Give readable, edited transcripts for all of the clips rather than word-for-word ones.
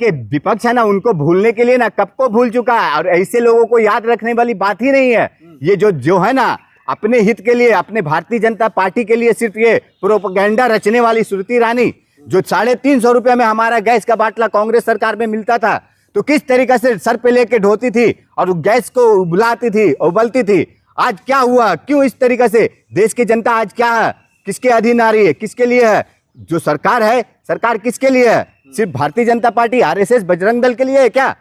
के विपक्ष है ना, उनको भूलने के लिए ना कब को भूल चुका है, और ऐसे लोगों को याद रखने वाली बात ही नहीं है। ये जो है ना, अपने हित के लिए, अपने भारतीय जनता पार्टी के लिए सिर्फ ये प्रोपेगेंडा रचने वाली स्मृति ईरानी, जो 350 रुपये में हमारा गैस का बाटला कांग्रेस सरकार में मिलता था, तो किस तरीके से सर पे लेके ढोती थी और गैस को उबलाती थी, उबलती थी। आज क्या हुआ, क्यों इस तरीके से देश की जनता आज क्या है, किसके अधीन आ रही है, किसके लिए है? जो सरकार है, सरकार किसके लिए है? सिर्फ भारतीय जनता पार्टी, आरएसएस, बजरंग दल के लिए है क्या?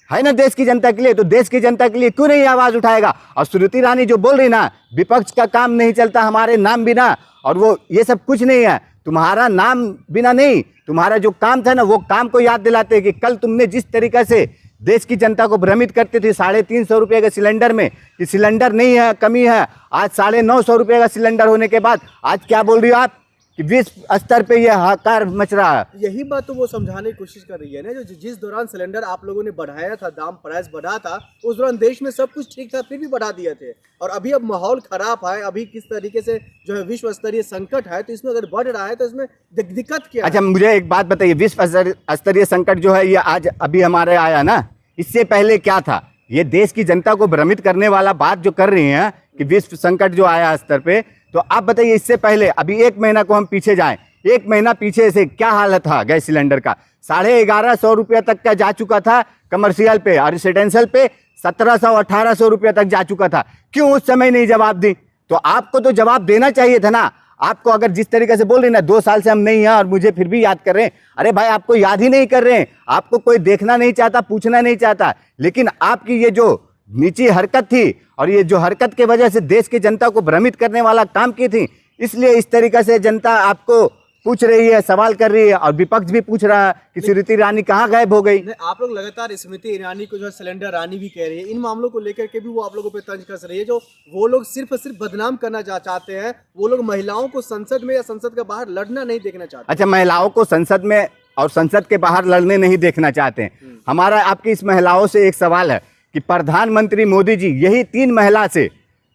है ना देश की जनता के लिए। तो देश की जनता के लिए क्यों नहीं आवाज उठाएगा? और स्मृति ईरानी जो बोल रही ना, विपक्ष का काम नहीं चलता हमारे नाम बिना, और वो ये सब कुछ नहीं है, तुम्हारा नाम बिना नहीं, तुम्हारा जो काम था ना, वो काम को याद दिलाते हैं कि कल तुमने जिस तरीके से देश की जनता को भ्रमित करते थे 350 रुपये के सिलेंडर में, कि सिलेंडर नहीं है, कमी है। आज 950 रुपये का सिलेंडर होने के बाद आज क्या बोल रही हो आप कि विश्व स्तर पे यह हाहाकार मच रहा है। यही बात तो वो समझाने की कोशिश कर रही है ना, जो जिस दौरान सिलेंडर आप लोगों ने बढ़ाया था, दाम प्राइस बढ़ा था, उस दौरान देश में सब कुछ ठीक था, फिर भी बढ़ा दिए थे। और अभी अब माहौल खराब है, अभी किस तरीके से जो है विश्व स्तरीय संकट है, तो इसमें अगर बढ़ रहा है तो इसमें दिक्कत क्या है? अच्छा, मुझे एक बात बताइए, विश्व स्तरीय संकट जो है ये आज अभी हमारे आया ना, इससे पहले क्या था? ये देश की जनता को भ्रमित करने वाला बात जो कर रही हैं कि विश्व संकट जो आया स्तर पे, तो आप बताइए इससे पहले अभी 1 महीना को हम पीछे जाएं, 1 महीना पीछे से क्या हालत था गैस सिलेंडर का? 1150 रुपये तक का जा चुका था कमर्शियल पे, और रेसिडेंशियल पे 1700-1800 रुपये तक जा चुका था। क्यों उस समय नहीं जवाब दी? तो आपको तो जवाब देना चाहिए था ना। आपको अगर जिस तरीके से बोल रहे ना 2 साल से हम नहीं हैं और मुझे फिर भी याद कर रहे हैं, अरे भाई आपको याद ही नहीं कर रहे हैं, आपको कोई देखना नहीं चाहता, पूछना नहीं चाहता। लेकिन आपकी ये जो नीची हरकत थी, और ये जो हरकत के वजह से देश की जनता को भ्रमित करने वाला काम की थी, इसलिए इस तरीके से जनता आपको पूछ रही है, सवाल कर रही है, और विपक्ष भी पूछ रहा है कि स्मृति ईरानी कहाँ गायब हो गई। आप लोग लगातार स्मृति ईरानी को जो है सिलेंडर रानी भी कह रही है, इन मामलों को लेकर के भी वो आप लोगों पे तंज कस रही है। जो वो लोग सिर्फ बदनाम करना चाहते हैं, वो लोग महिलाओं को संसद में या संसद के बाहर लड़ना नहीं देखना चाहते। अच्छा, महिलाओं को संसद में और संसद के बाहर लड़ने नहीं देखना चाहते हैं। हमारा आपकी इस महिलाओं से एक सवाल है कि प्रधानमंत्री मोदी जी यही 3 महिला से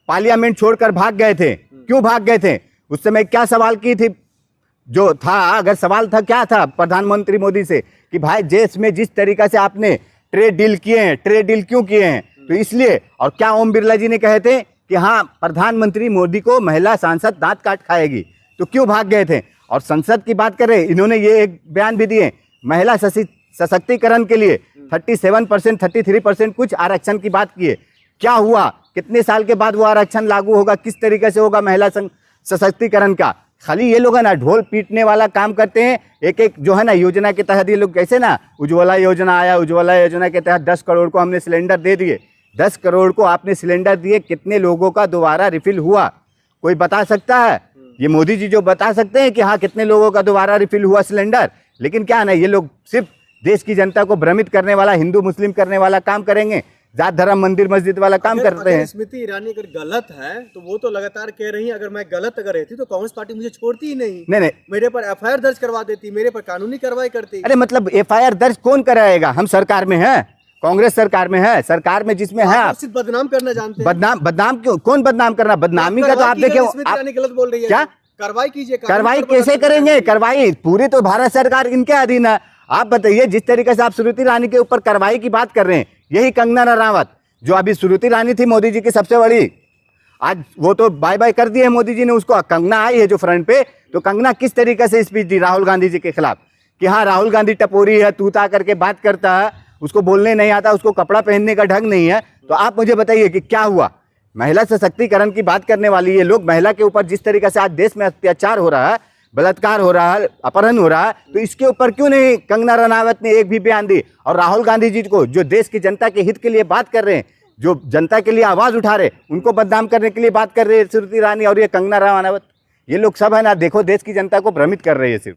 पार्लियामेंट छोड़कर भाग गए थे। क्यों भाग गए थे? उस समय क्या सवाल की थी? जो था, अगर सवाल था, क्या था प्रधानमंत्री मोदी से कि भाई देश में जिस तरीके से आपने ट्रेड डील किए हैं, ट्रेड डील क्यों किए हैं? तो इसलिए। और क्या ओम बिरला जी ने कहे थे कि हाँ, प्रधानमंत्री मोदी को महिला सांसद दांत काट खाएगी, तो क्यों भाग गए थे? और संसद की बात करें, इन्होंने ये एक बयान भी दिए, महिला सशक्तिकरण के लिए 37%, 33% कुछ आरक्षण की बात की है। क्या हुआ? कितने साल के बाद वो आरक्षण लागू होगा? किस तरीके से होगा महिला सशक्तिकरण का? खाली ये लोग है ना ढोल पीटने वाला काम करते हैं। एक जो है ना योजना के तहत ये लोग कैसे ना, उज्ज्वला योजना आया, उज्ज्वला योजना के तहत 10 करोड़ को हमने सिलेंडर दे दिए। 10 करोड़ को आपने सिलेंडर दिए, कितने लोगों का दोबारा रिफिल हुआ? कोई बता सकता है? ये मोदी जी जो बता सकते हैं कि हाँ कितने लोगों का दोबारा रिफिल हुआ सिलेंडर। लेकिन क्या ना, ये लोग सिर्फ देश की जनता को भ्रमित करने वाला, हिंदू मुस्लिम करने वाला काम करेंगे, जात धर्म मंदिर मस्जिद वाला काम करते हैं। स्मृति ईरानी अगर गलत है तो वो तो लगातार कह रही है, अगर मैं गलत अगर रहती तो कांग्रेस पार्टी मुझे छोड़ती ही नहीं, मेरे पर एफआईआर दर्ज करवा देती, मेरे पर कानूनी कार्रवाई करती। अरे मतलब एफआईआर दर्ज कौन कराएगा? हम सरकार में है, कांग्रेस सरकार में है, सरकार में जिसमें है आप सिर्फ बदनाम करना जानते हैं। बदनाम क्यों? कौन बदनाम करना? बदनामी का तो आप देखें, गलत बोल रही है। क्या कार्रवाई कीजिए? कार्रवाई कैसे करेंगे? कार्रवाई पूरी तो भारत सरकार इनके अधीन है। आप बताइए, जिस तरीके से आप स्मृति ईरानी के ऊपर कार्रवाई की बात कर रहे हैं, यही कंगना रनावत जो अभी स्मृति ईरानी थी मोदी जी की सबसे बड़ी, आज वो तो बाय बाय कर दिए मोदी जी ने उसको। कंगना आई है जो फ्रंट पे, तो कंगना किस तरीके से स्पीच दी राहुल गांधी जी के खिलाफ कि हाँ राहुल गांधी टपोरी है, तूता करके बात करता है, उसको बोलने नहीं आता, उसको कपड़ा पहनने का ढंग नहीं है। तो आप मुझे बताइए कि क्या हुआ? महिला सशक्तिकरण की बात करने वाली ये लोग महिला के ऊपर जिस तरीके से आज देश में अत्याचार हो रहा है, बलात्कार हो रहा है, अपहरण हो रहा है, तो इसके ऊपर क्यों नहीं कंगना रनावत ने एक भी बयान दी? और राहुल गांधी जी को, जो देश की जनता के हित के लिए बात कर रहे हैं, जो जनता के लिए आवाज उठा रहे, उनको बदनाम करने के लिए बात कर रहे हैं स्मृति ईरानी और ये कंगना रनावत, ये लोग सब है ना, देखो देश की जनता को भ्रमित कर रहे हैं सिर्फ।